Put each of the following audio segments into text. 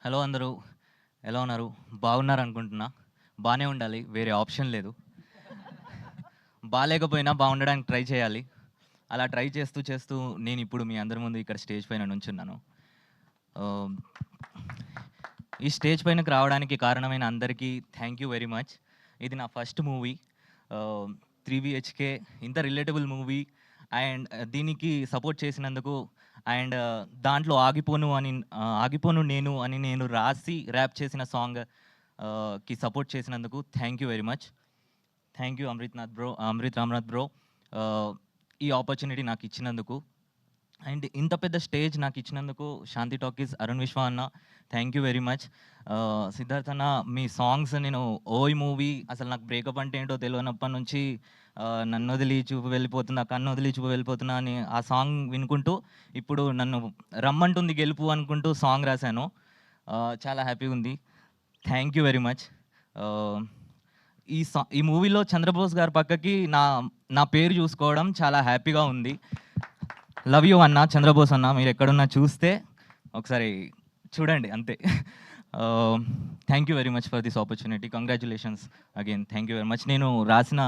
Hello అందరూ. ఎలా ఉన్నారు? బాగున్నారనుకుంటున్నా. బానే ఉండాలి. వేరే ఆప్షన్ లేదు. బాలేకపోయినా బాగుండడానికి ట్రై చేయాలి. అలా ట్రై చేస్తూ, చేస్తూ నేనిప్పుడు మీ అందరి ముందు ఇక్కడ స్టేజ్ పైన నుంచున్నాను. ఆహ్, ఈ స్టేజ్ పైనకి రావడానికి కారణమైన అందరికీ థ్యాంక్ యూ వెరీ మచ్. ఇది నా ఫస్ట్ మూవీ. 3 బిహెచ్‌కే ఇంత రిలేటబుల్ మూవీ అండ్ దీనికి సపోర్ట్ చేసినందుకు అండ్ దాంట్లో ఆగిపోను నేను అని నేను రాసి ర్యాప్ చేసిన సాంగ్ కి సపోర్ట్ చేసినందుకు thank you very much. Thank you Amrit Ramnath bro. ఈ ఆపర్చునిటీ నాకు ఇచ్చినందుకు అండ్ ఇంత పెద్ద స్టేజ్ నాకు ఇచ్చినందుకు శాంతి టాకీస్ అరుణ్ విశ్వ అన్న thank you very much. Siddharth అన్న మీ సాంగ్స్ నేను ఓయ్ మూవీ అసలు నాకు బ్రేకప్ అంటే ఏంటో తెలియనప్పటి నుంచి నన్ను వదిలి చూపు వెళ్ళిపోతున్నా కన్ను వదిలి చూపు వెళ్ళిపోతున్నా అని ఆ సాంగ్ వినుకుంటూ ఇప్పుడు నన్ను రమ్మంటుంది గెలుపు అనుకుంటూ సాంగ్ రాశాను. చాలా హ్యాపీగా ఉంది. Thank you very much. ఈ మూవీలో చంద్రబోస్ గారి పక్కకి నా నా పేరు చూసుకోవడం చాలా హ్యాపీగా ఉంది. లవ్ యూ అన్న చంద్రబోస్ అన్న, మీరు ఎక్కడున్నా చూస్తే ఒకసారి చూడండి అంతే. Thank you very much for this opportunity. Congratulations again. Thank you very much. నేను రాసిన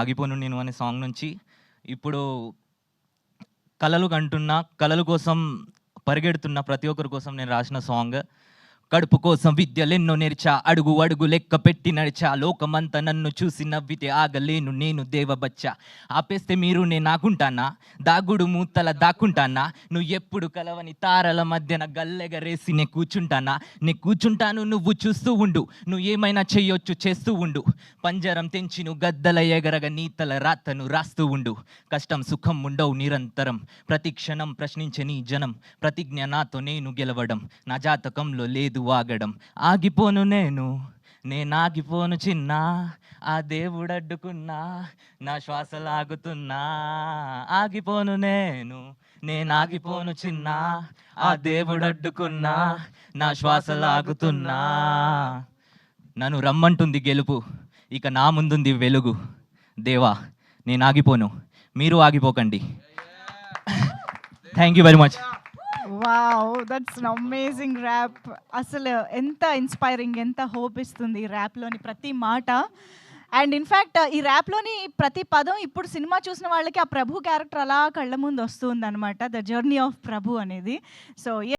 ఆగిపోను నేను అనే సాంగ్ నుంచి ఇప్పుడు కలలు కంటున్నా, కలల కోసం పరిగెడుతున్న ప్రతి ఒక్కరి కోసం నేను రాసిన సాంగ్. కడుపు కోసం విద్యలెన్నో నేర్చా, అడుగు అడుగు లెక్క పెట్టి నడిచా, లోకమంతా నన్ను చూసి నవ్వితే ఆగలేను నేను దేవబచ్చా. ఆపేస్తే మీరు నేనాకుంటానా, దాగుడు మూతల దాక్కుంటానా, నువ్వు ఎప్పుడు కలవని తారల మధ్యన గల్లెగరేసి నే కూర్చుంటాను నువ్వు చూస్తూ ఉండు, నువ్వు ఏమైనా చెయ్యొచ్చు చేస్తూ ఉండు, పంజరం తెంచి నువ్వు గద్దల ఎగరగ నీతల రాతను రాస్తూ ఉండు, కష్టం సుఖం ఉండవు నిరంతరం, ప్రతి క్షణం ప్రశ్నించే నీ జనం, ప్రతిజ్ఞ నాతో నేను గెలవడం, నా జాతకంలో లేదు ఆగడం, ఆగిపోను నేనాగిపోను చిన్న, ఆ దేవుడు అడ్డుకున్నా నా శ్వాస లాగుతున్నా, ఆగిపోను నేనాగిపోను చిన్న, ఆ దేవుడు అడ్డుకున్నా నా శ్వాస లాగుతున్నా, నన్ను రమ్మంటుంది గెలుపు, ఇక నా ముందుంది వెలుగు, దేవా నేను ఆగిపోను, మీరు ఆగిపోకండి. Thank you very much. Wow, that's an amazing rap. అసలు ఎంత ఇన్స్పైరింగ్, ఎంత హోప్ ఇస్తుంది ఈ ర్యాప్లోని ప్రతి మాట. అండ్ ఇన్ఫ్యాక్ట్ ఈ ర్యాప్లోని ప్రతి పదం ఇప్పుడు సినిమా చూసిన వాళ్ళకి ఆ ప్రభు క్యారెక్టర్ అలా కళ్ళ ముందు వస్తుంది అనమాట, ద జర్నీ ఆఫ్ ప్రభు అనేది. సో